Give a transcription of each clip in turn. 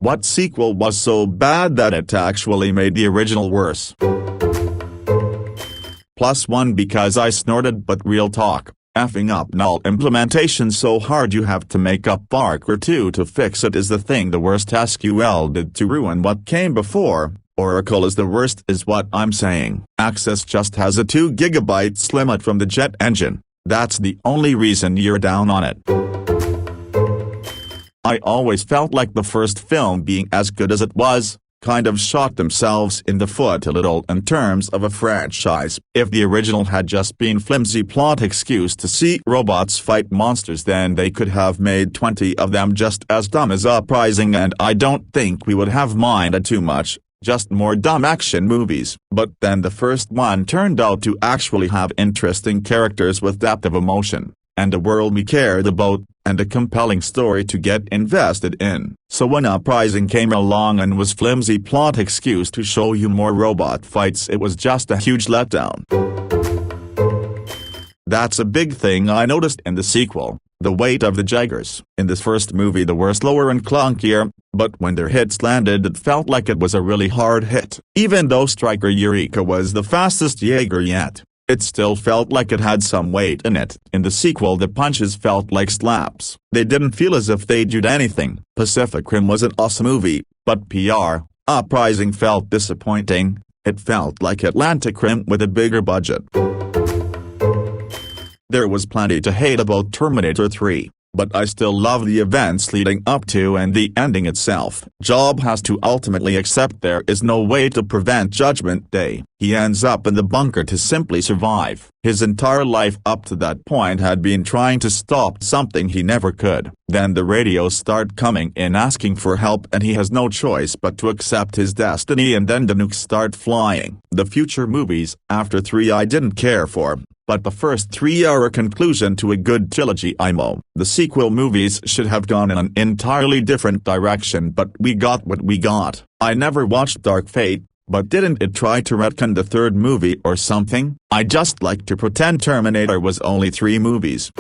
What sequel was so bad that it actually made the original worse? +1 because I snorted, but real talk, effing up null implementation so hard you have to make up Barker 2 to fix it is the thing the worst SQL did to ruin what came before. Oracle is the worst is what I'm saying. Access just has a 2 GB limit from the jet engine. That's the only reason you're down on it. I always felt like the first film, being as good as it was, kind of shot themselves in the foot a little in terms of a franchise. If the original had just been flimsy plot excuse to see robots fight monsters, then they could have made 20 of them just as dumb as Uprising, and I don't think we would have minded too much, just more dumb action movies. But then the first one turned out to actually have interesting characters with depth of emotion, and a world we cared about, and a compelling story to get invested in. So when Uprising came along and was flimsy plot excuse to show you more robot fights, it was just a huge letdown. That's a big thing I noticed in the sequel, the weight of the Jaegers. In this first movie they were slower and clunkier, but when their hits landed it felt like it was a really hard hit. Even though Striker Eureka was the fastest Jaeger yet, it still felt like it had some weight in it. In the sequel the punches felt like slaps. They didn't feel as if they did anything. Pacific Rim was an awesome movie, but PR, Uprising felt disappointing. It felt like Atlantic Rim with a bigger budget. There was plenty to hate about Terminator 3. But I still love the events leading up to and the ending itself. Job has to ultimately accept there is no way to prevent Judgment Day. He ends up in the bunker to simply survive. His entire life up to that point had been trying to stop something he never could. Then the radios start coming in asking for help and he has no choice but to accept his destiny, and then the nukes start flying. The future movies after 3 I didn't care for, but the first 3 are a conclusion to a good trilogy. The sequel movies should have gone in an entirely different direction, but we got what we got. I never watched Dark Fate, but didn't it try to retcon the 3rd movie or something? I just like to pretend Terminator was only 3 movies.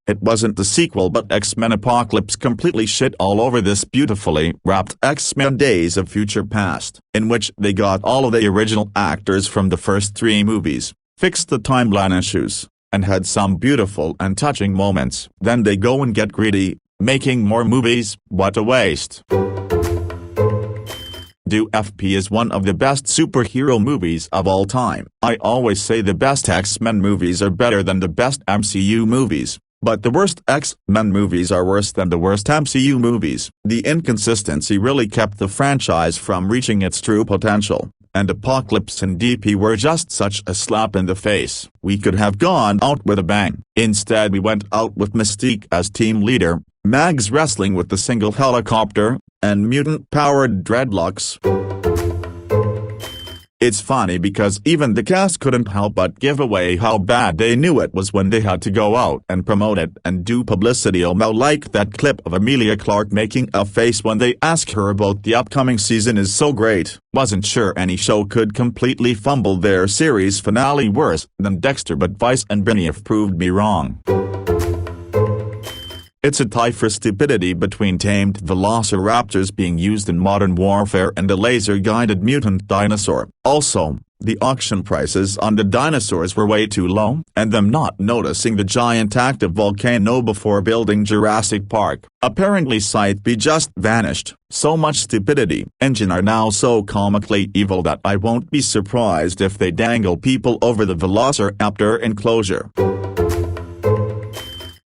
It wasn't the sequel but X-Men Apocalypse completely shit all over this beautifully wrapped X-Men Days of Future Past, in which they got all of the original actors from the first 3 movies, fixed the timeline issues, and had some beautiful and touching moments. Then they go and get greedy, making more movies. What a waste. Do FP is one of the best superhero movies of all time. I always say the best X-Men movies are better than the best MCU movies. But the worst X-Men movies are worse than the worst MCU movies. The inconsistency really kept the franchise from reaching its true potential, and Apocalypse and DP were just such a slap in the face. We could have gone out with a bang. Instead we went out with Mystique as team leader, Mags wrestling with the single helicopter, and mutant-powered dreadlocks. It's funny because even the cast couldn't help but give away how bad they knew it was when they had to go out and promote it and do publicity, like that clip of Emilia Clarke making a face when they ask her about the upcoming season is so great. Wasn't sure any show could completely fumble their series finale worse than Dexter, but Vice and Benioff proved me wrong. It's a tie for stupidity between tamed velociraptors being used in modern warfare and a laser-guided mutant dinosaur. Also, the auction prices on the dinosaurs were way too low, and them not noticing the giant active volcano before building Jurassic Park. Apparently Site B just vanished. So much stupidity. Engine are now so comically evil that I won't be surprised if they dangle people over the velociraptor enclosure.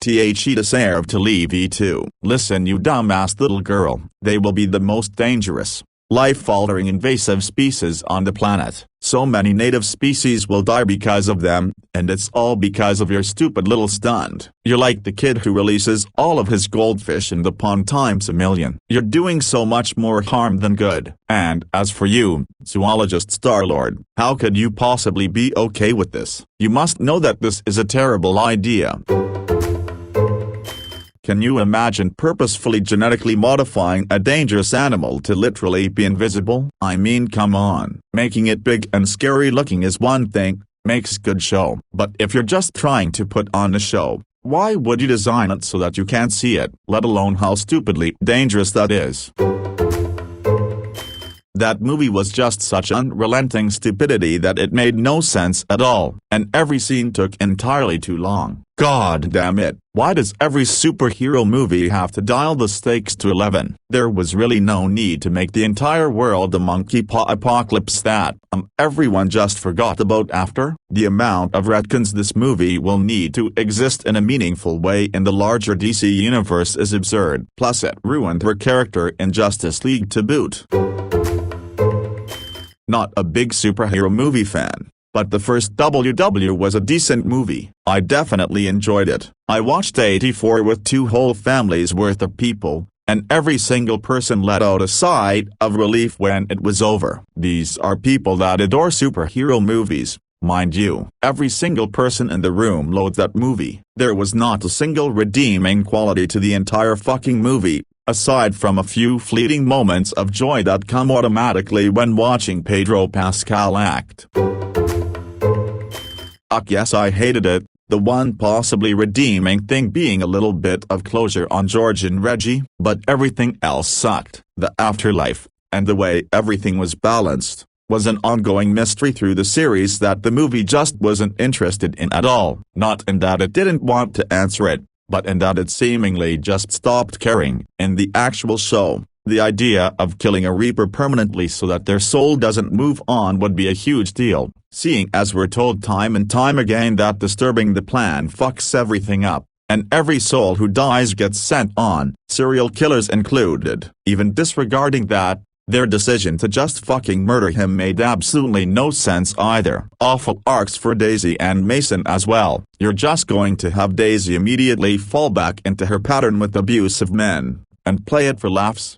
The deserve to leave E2. Listen, you dumbass little girl, they will be the most dangerous, life-altering invasive species on the planet. So many native species will die because of them, and it's all because of your stupid little stunt. You're like the kid who releases all of his goldfish in the pond times a million. You're doing so much more harm than good. And as for you, zoologist Star-Lord, how could you possibly be okay with this? You must know that this is a terrible idea. Can you imagine purposefully genetically modifying a dangerous animal to literally be invisible? I mean, come on. Making it big and scary looking is one thing, makes good show. But if you're just trying to put on a show, Why would you design it so that you can't see it, let alone how stupidly dangerous that is? That movie was just such unrelenting stupidity that it made no sense at all, and every scene took entirely too long. God damn it, why does every superhero movie have to dial the stakes to 11? There was really no need to make the entire world a monkey-apocalypse that everyone just forgot about after. The amount of retcons this movie will need to exist in a meaningful way in the larger DC universe is absurd. Plus it ruined her character in Justice League to boot. Not a big superhero movie fan, but the first WW was a decent movie. I definitely enjoyed it. I watched 84 with two whole families worth of people, and every single person let out a sigh of relief when it was over. These are people that adore superhero movies. Mind you, every single person in the room loathed that movie. There was not a single redeeming quality to the entire fucking movie, aside from a few fleeting moments of joy that come automatically when watching Pedro Pascal act. Yes, I hated it, the one possibly redeeming thing being a little bit of closure on George and Reggie, but everything else sucked. The afterlife, and the way everything was balanced, was an ongoing mystery through the series that the movie just wasn't interested in at all. Not in that it didn't want to answer it, but in that it seemingly just stopped caring. In the actual show, the idea of killing a Reaper permanently so that their soul doesn't move on would be a huge deal, seeing as we're told time and time again that disturbing the plan fucks everything up, and every soul who dies gets sent on, serial killers included. Even disregarding that, their decision to just fucking murder him made absolutely no sense either. Awful arcs for Daisy and Mason as well. You're just going to have Daisy immediately fall back into her pattern with abusive men, and play it for laughs?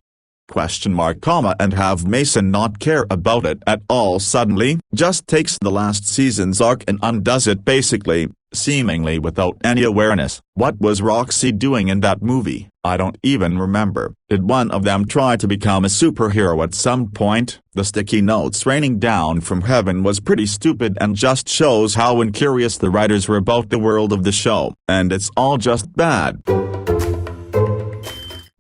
And have Mason not care about it at all suddenly? Just takes the last season's arc and undoes it basically, seemingly without any awareness. What was Roxy doing in that movie? I don't even remember. Did one of them try to become a superhero at some point? The sticky notes raining down from heaven was pretty stupid and just shows how incurious the writers were about the world of the show, and it's all just bad.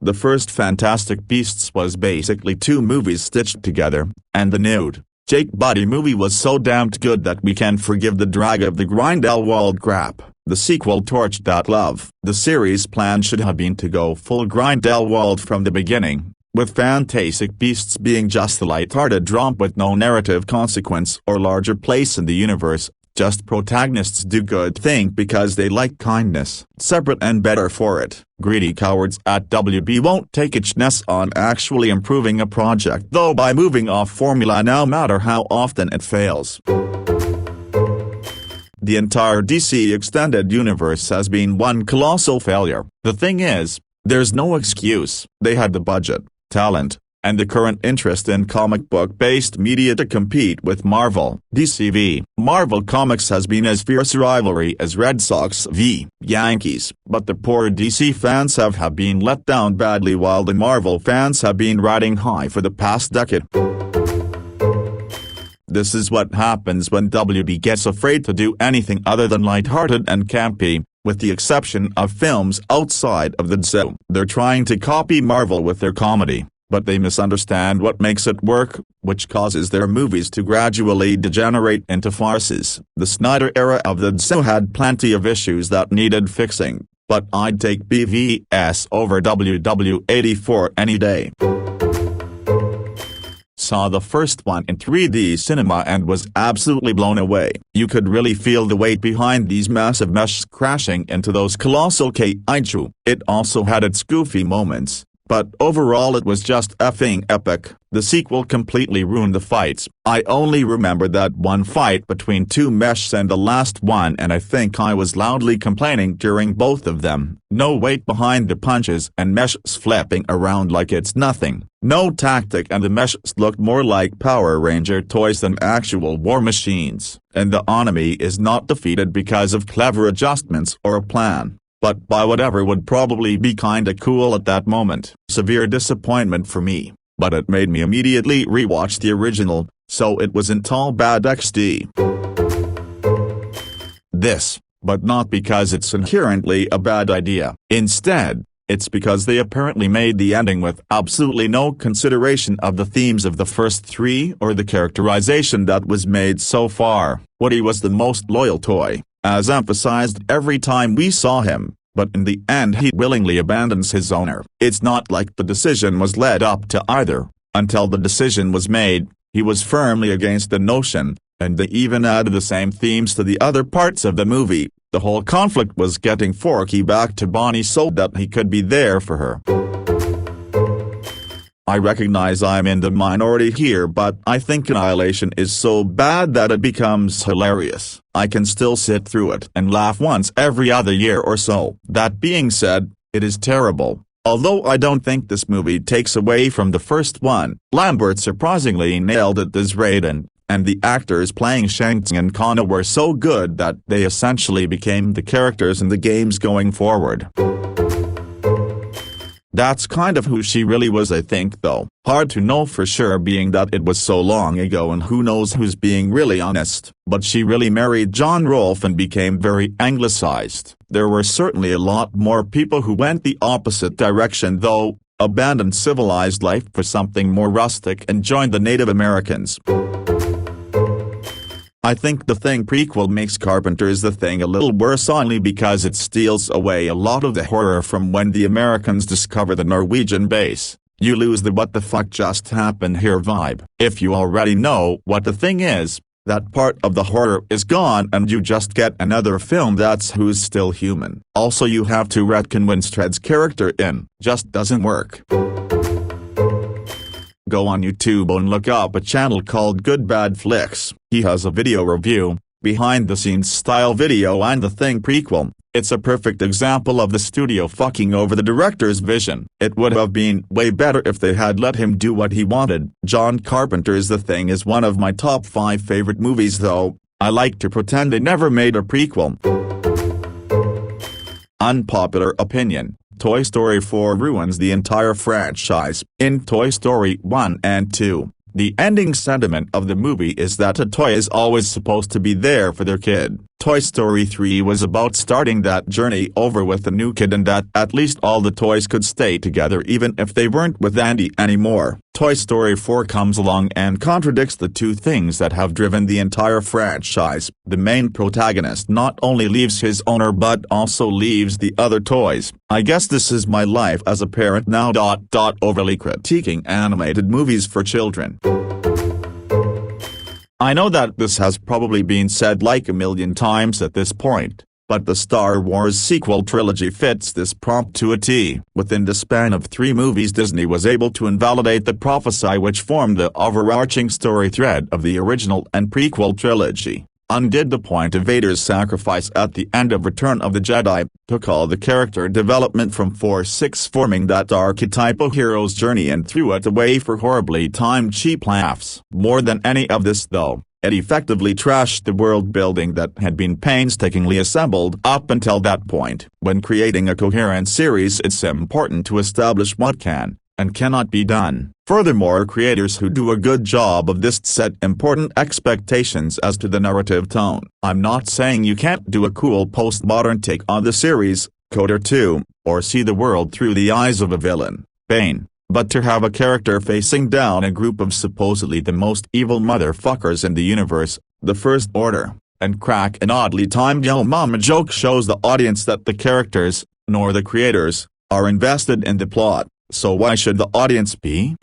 The first Fantastic Beasts was basically two movies stitched together, and the nude, Jake Buddy movie was so damned good that we can forgive the drag of the Grindelwald crap. The sequel torched that love. The series plan should have been to go full Grindelwald from the beginning, with Fantastic Beasts being just a light-hearted romp with no narrative consequence or larger place in the universe. Just protagonists do good thing because they like kindness. Separate and better for it. Greedy cowards at WB won't take a chance on actually improving a project though by moving off formula no matter how often it fails. The entire DC Extended Universe has been one colossal failure. The thing is, there's no excuse. They had the budget, talent, and the current interest in comic book-based media to compete with Marvel. DCV. Marvel Comics has been as fierce a rivalry as Red Sox v. Yankees, but the poor DC fans have been let down badly while the Marvel fans have been riding high for the past decade. This is what happens when WB gets afraid to do anything other than lighthearted and campy, with the exception of films outside of the zoo. They're trying to copy Marvel with their comedy, but they misunderstand what makes it work, which causes their movies to gradually degenerate into farces. The Snyder era of the zoo had plenty of issues that needed fixing, but I'd take BVS over WW84 any day. Saw the first one in 3D cinema and was absolutely blown away. You could really feel the weight behind these massive meshes crashing into those colossal kaiju. It also had its goofy moments, but overall it was just effing epic. The sequel completely ruined the fights. I only remember that one fight between two meshes and the last one, and I think I was loudly complaining during both of them. No weight behind the punches and meshes flipping around like it's nothing. No tactic, and the meshes looked more like Power Ranger toys than actual war machines. And the enemy is not defeated because of clever adjustments or a plan, but by whatever would probably be kinda cool at that moment. Severe disappointment for me, but it made me immediately rewatch the original, so it wasn't all bad XD. This but not because it's inherently a bad idea. Instead, it's because they apparently made the ending with absolutely no consideration of the themes of the first three or the characterization that was made so far. Woody was the most loyal toy, as emphasized every time we saw him, but in the end he willingly abandons his owner. It's not like the decision was led up to either. Until the decision was made, he was firmly against the notion, and they even added the same themes to the other parts of the movie. The whole conflict was getting Forky back to Bonnie so that he could be there for her. I recognize I'm in the minority here, but I think Annihilation is so bad that it becomes hilarious. I can still sit through it and laugh once every other year or so. That being said, it is terrible. Although I don't think this movie takes away from the first one. Lambert surprisingly nailed it as Raiden, and the actors playing Shanks and Kana were so good that they essentially became the characters in the games going forward. That's kind of who she really was, I think, though. Hard to know for sure being that it was so long ago and who knows who's being really honest. But she really married John Rolfe and became very anglicized. There were certainly a lot more people who went the opposite direction though, abandoned civilized life for something more rustic and joined the Native Americans. I think The Thing prequel makes Carpenter's The Thing a little worse only because it steals away a lot of the horror from when the Americans discover the Norwegian base. You lose the what the fuck just happened here vibe. If you already know what the thing is, that part of the horror is gone and you just get another film that's who's still human. Also you have to retcon Winstead's character in. Just doesn't work. Go on YouTube and look up a channel called Good Bad Flicks. He has a video review, behind-the-scenes style video on The Thing prequel. It's a perfect example of the studio fucking over the director's vision. It would have been way better if they had let him do what he wanted. John Carpenter's The Thing is one of my top 5 favorite movies though. I like to pretend they never made a prequel. Unpopular opinion. Toy Story 4 ruins the entire franchise. In Toy Story 1 and 2, the ending sentiment of the movie is that a toy is always supposed to be there for their kid. Toy Story 3 was about starting that journey over with the new kid and that at least all the toys could stay together even if they weren't with Andy anymore. Toy Story 4 comes along and contradicts the two things that have driven the entire franchise. The main protagonist not only leaves his owner but also leaves the other toys. I guess this is my life as a parent now. Overly critiquing animated movies for children. I know that this has probably been said like a million times at this point, but the Star Wars sequel trilogy fits this prompt to a T. Within the span of 3 movies Disney was able to invalidate the prophecy which formed the overarching story thread of the original and prequel trilogy, undid the point of Vader's sacrifice at the end of Return of the Jedi, took all the character development from 4-6 forming that archetypal hero's journey and threw it away for horribly timed cheap laughs. More than any of this though, it effectively trashed the world building that had been painstakingly assembled up until that point. When creating a coherent series it's important to establish what can and cannot be done. Furthermore, creators who do a good job of this set important expectations as to the narrative tone. I'm not saying you can't do a cool postmodern take on the series, Coder 2, or see the world through the eyes of a villain, Bane, but to have a character facing down a group of supposedly the most evil motherfuckers in the universe, the First Order, and crack an oddly timed yo mama joke shows the audience that the characters, nor the creators, are invested in the plot. So why should the audience be?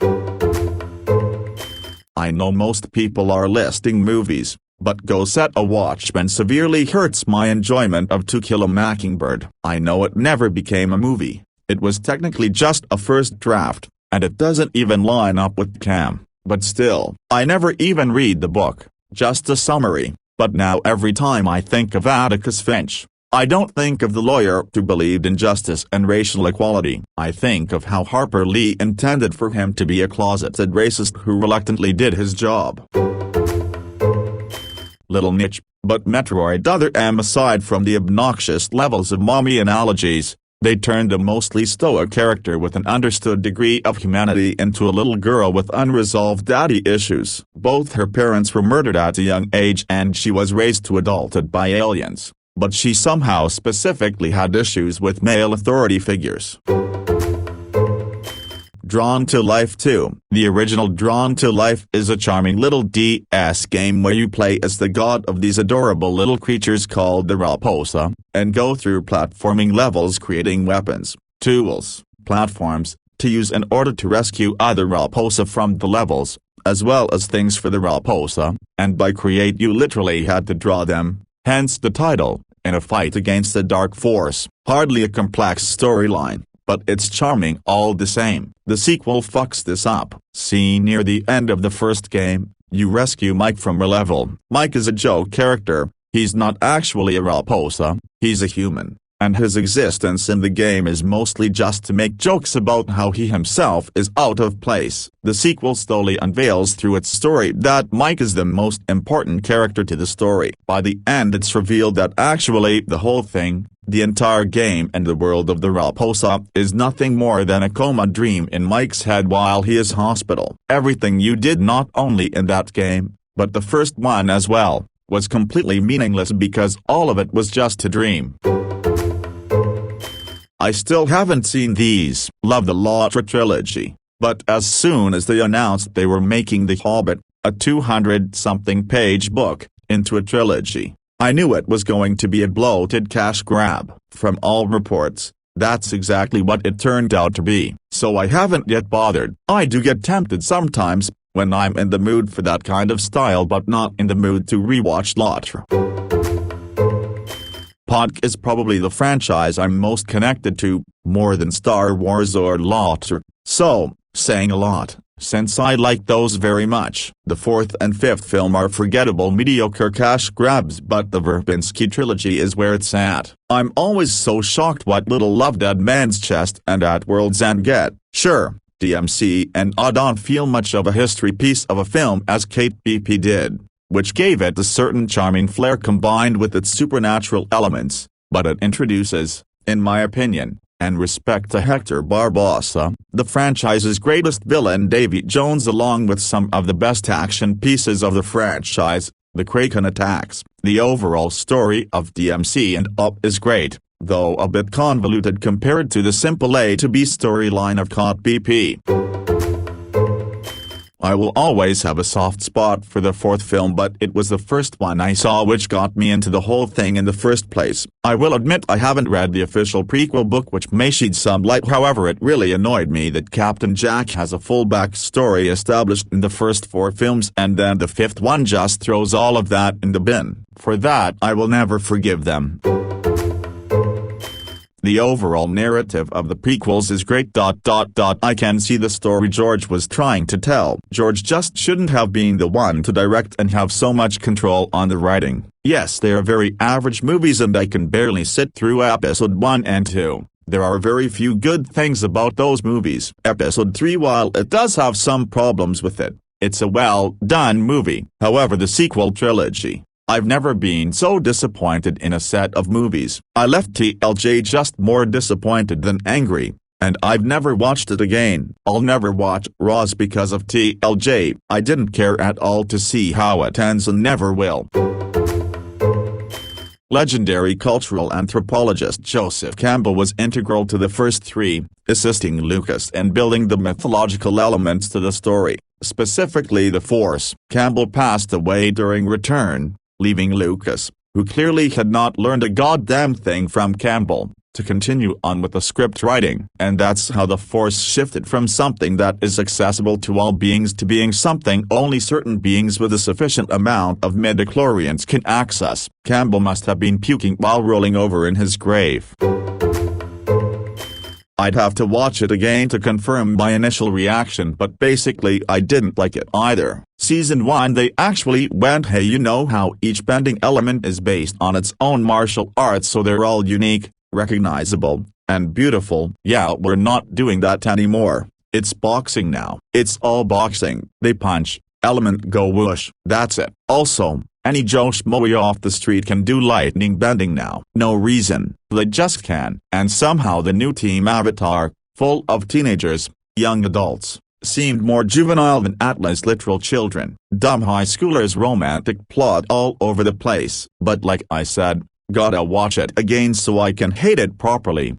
I know most people are listing movies, but Go Set a Watchman severely hurts my enjoyment of To Kill a Mockingbird. I know it never became a movie, it was technically just a first draft, and it doesn't even line up with Cam, but still. I never even read the book, just a summary, but now every time I think of Atticus Finch, I don't think of the lawyer who believed in justice and racial equality. I think of how Harper Lee intended for him to be a closeted racist who reluctantly did his job. Little niche, but Metroid Other M. Aside from the obnoxious levels of mommy analogies, they turned a mostly stoic character with an understood degree of humanity into a little girl with unresolved daddy issues. Both her parents were murdered at a young age and she was raised to adulthood by aliens. but she somehow specifically had issues with male authority figures. Drawn to Life 2. The original Drawn to Life is a charming little DS game where you play as the god of these adorable little creatures called the Raposa, and go through platforming levels creating weapons, tools, platforms, to use in order to rescue other Raposa from the levels, as well as things for the Raposa, and by create you literally had to draw them, hence the title, in a fight against the dark force. Hardly a complex storyline, but it's charming all the same. The sequel fucks this up. See, near the end of the first game, you rescue Mike from a level. Mike is a joke character, he's not actually a Raposa, he's a human, and his existence in the game is mostly just to make jokes about how he himself is out of place. The sequel slowly unveils through its story that Mike is the most important character to the story. By the end it's revealed that actually the whole thing, the entire game and the world of the Raposa, is nothing more than a coma dream in Mike's head while he is hospital. Everything you did not only in that game, but the first one as well, was completely meaningless because all of it was just a dream. I still haven't seen these. Love the Lotra trilogy, but as soon as they announced they were making The Hobbit, a 200-something page book, into a trilogy, I knew it was going to be a bloated cash grab. From all reports, that's exactly what it turned out to be. So I haven't yet bothered. I do get tempted sometimes, when I'm in the mood for that kind of style but not in the mood to rewatch Lotra. Podk is probably the franchise I'm most connected to, more than Star Wars or Lotra, so, saying a lot, since I like those very much. The fourth and fifth film are forgettable mediocre cash grabs, but the Verbinski trilogy is where it's at. I'm always so shocked what little love Dead Man's Chest and At World's End get. Sure, DMC and I don't feel much of a history piece of a film as Kate BP did, which gave it a certain charming flair combined with its supernatural elements, but it introduces, in my opinion, and respect to Hector Barbossa, the franchise's greatest villain Davy Jones, along with some of the best action pieces of the franchise, the Kraken attacks. The overall story of DMC and Up is great, though a bit convoluted compared to the simple A to B storyline of Caught BP. I will always have a soft spot for the fourth film, but it was the first one I saw which got me into the whole thing in the first place. I will admit I haven't read the official prequel book, which may shed some light. However, it really annoyed me that Captain Jack has a full backstory established in the first four films and then the fifth one just throws all of that in the bin. For that I will never forgive them. The overall narrative of the prequels is great. I can see the story George was trying to tell. George just shouldn't have been the one to direct and have so much control on the writing. Yes, they are very average movies and I can barely sit through episode 1 and 2. There are very few good things about those movies. Episode 3, while it does have some problems with it, it's a well-done movie. However, the sequel trilogy, I've never been so disappointed in a set of movies. I left TLJ just more disappointed than angry, and I've never watched it again. I'll never watch Roz because of TLJ. I didn't care at all to see how it ends and never will. Legendary cultural anthropologist Joseph Campbell was integral to the first three, assisting Lucas in building the mythological elements to the story, specifically the Force. Campbell passed away during Return, leaving Lucas, who clearly had not learned a goddamn thing from Campbell, to continue on with the script writing. And that's how the Force shifted from something that is accessible to all beings to being something only certain beings with a sufficient amount of midichlorians can access. Campbell must have been puking while rolling over in his grave. I'd have to watch it again to confirm my initial reaction, but basically I didn't like it either. Season 1 they actually went, hey, you know how each bending element is based on its own martial arts so they're all unique, recognizable, and beautiful. Yeah, we're not doing that anymore. It's boxing now. It's all boxing. They punch, element go whoosh, that's it. Also, any Joe Schmoe off the street can do lightning bending now. No reason, they just can. And somehow the new Team Avatar, full of teenagers, young adults, seemed more juvenile than Atlas' literal children. Dumb high schoolers, romantic plot all over the place. But like I said, Gotta watch it again so I can hate it properly.